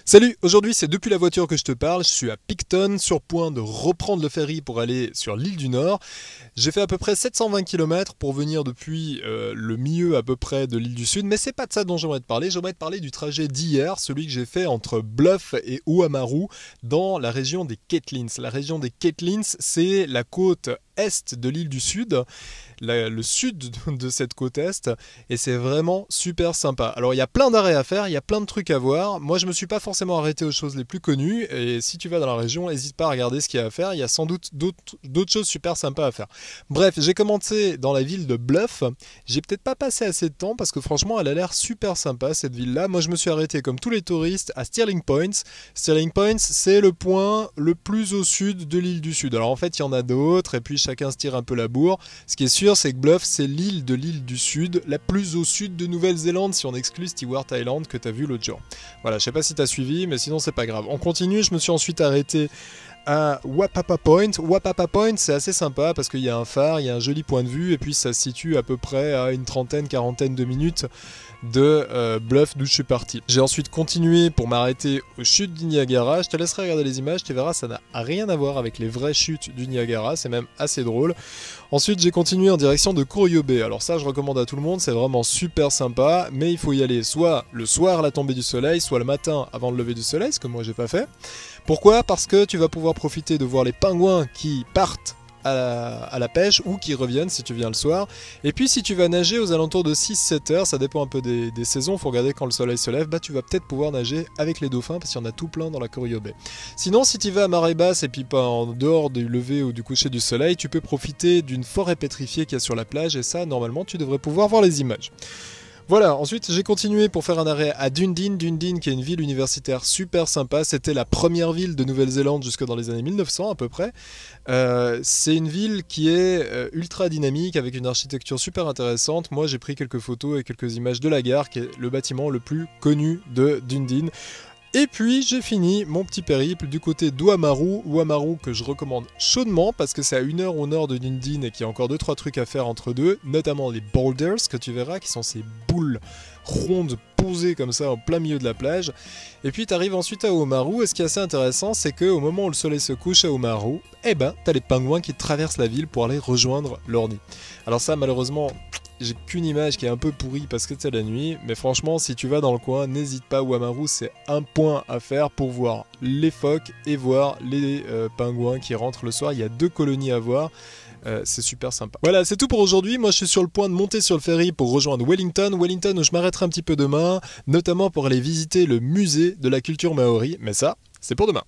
Salut, aujourd'hui c'est depuis la voiture que je te parle, je suis à Picton, sur point de reprendre le ferry pour aller sur l'île du Nord. J'ai fait à peu près 720 km pour venir depuis le milieu à peu près de l'île du Sud, mais c'est pas de ça dont j'aimerais te parler du trajet d'hier, celui que j'ai fait entre Bluff et Oamaru dans la région des Catlins. La région des Catlins, c'est la côte est de l'île du Sud, le sud de cette côte est, et c'est vraiment super sympa. Alors il y a plein d'arrêts à faire, il y a plein de trucs à voir. Moi je me suis pas forcément arrêté aux choses les plus connues, et si tu vas dans la région, n'hésite pas à regarder ce qu'il y a à faire, il y a sans doute d'autres choses super sympas à faire. Bref, j'ai commencé dans la ville de Bluff, j'ai peut-être pas passé assez de temps parce que franchement elle a l'air super sympa cette ville-là. Moi je me suis arrêté comme tous les touristes à Stirling Point. Stirling Point c'est le point le plus au sud de l'île du Sud. Alors en fait il y en a d'autres, et puis chacun se tire un peu la bourre. Ce qui est sûr, c'est que Bluff, c'est l'île de l'île du Sud, la plus au sud de Nouvelle-Zélande, si on exclut Stewart Island que tu as vu l'autre jour. Voilà, je sais pas si tu as suivi, mais sinon c'est pas grave. On continue, je me suis ensuite arrêté à Wapapa Point. Wapapa Point, c'est assez sympa parce qu'il y a un phare, il y a un joli point de vue, et puis ça se situe à peu près à une trentaine, quarantaine de minutes de Bluff d'où je suis parti. J'ai ensuite continué pour m'arrêter aux chutes du Niagara. Je te laisserai regarder les images, tu verras, ça n'a rien à voir avec les vraies chutes du Niagara, c'est même assez drôle. Ensuite, j'ai continué en direction de Corio Bay. Alors ça, je recommande à tout le monde, c'est vraiment super sympa, mais il faut y aller soit le soir à la tombée du soleil, soit le matin avant le lever du soleil, ce que moi j'ai pas fait. Pourquoi? Parce que tu vas pouvoir profiter de voir les pingouins qui partent à la pêche ou qui reviennent si tu viens le soir. Et puis si tu vas nager aux alentours de 6-7 heures, ça dépend un peu des saisons, faut regarder quand le soleil se lève, bah tu vas peut-être pouvoir nager avec les dauphins parce qu'il y en a tout plein dans la Corio Bay. Sinon si tu vas à marée basse et puis pas en dehors du lever ou du coucher du soleil, tu peux profiter d'une forêt pétrifiée qu'il y a sur la plage, et ça normalement tu devrais pouvoir voir les images. Voilà, ensuite j'ai continué pour faire un arrêt à Dunedin. Dunedin qui est une ville universitaire super sympa, c'était la première ville de Nouvelle-Zélande jusque dans les années 1900 à peu près. C'est une ville qui est ultra dynamique avec une architecture super intéressante. Moi j'ai pris quelques photos et quelques images de la gare qui est le bâtiment le plus connu de Dunedin. Et puis j'ai fini mon petit périple du côté d'Oamaru, Oamaru que je recommande chaudement parce que c'est à 1 heure au nord de Dunedin et qu'il y a encore 2-3 trucs à faire entre deux, notamment les boulders que tu verras qui sont ces boules rondes posées comme ça en plein milieu de la plage. Et puis tu arrives ensuite à Oamaru, et ce qui est assez intéressant c'est qu'au moment où le soleil se couche à Oamaru, eh ben t'as les pingouins qui traversent la ville pour aller rejoindre leur nid. Alors ça malheureusement, j'ai qu'une image qui est un peu pourrie parce que c'est la nuit, mais franchement si tu vas dans le coin, n'hésite pas, Oamaru c'est un point à faire pour voir les phoques et voir les pingouins qui rentrent le soir. Il y a 2 colonies à voir. C'est super sympa. Voilà, c'est tout pour aujourd'hui. Moi, je suis sur le point de monter sur le ferry pour rejoindre Wellington. Wellington, où je m'arrêterai un petit peu demain, notamment pour aller visiter le musée de la culture maori. Mais ça, c'est pour demain.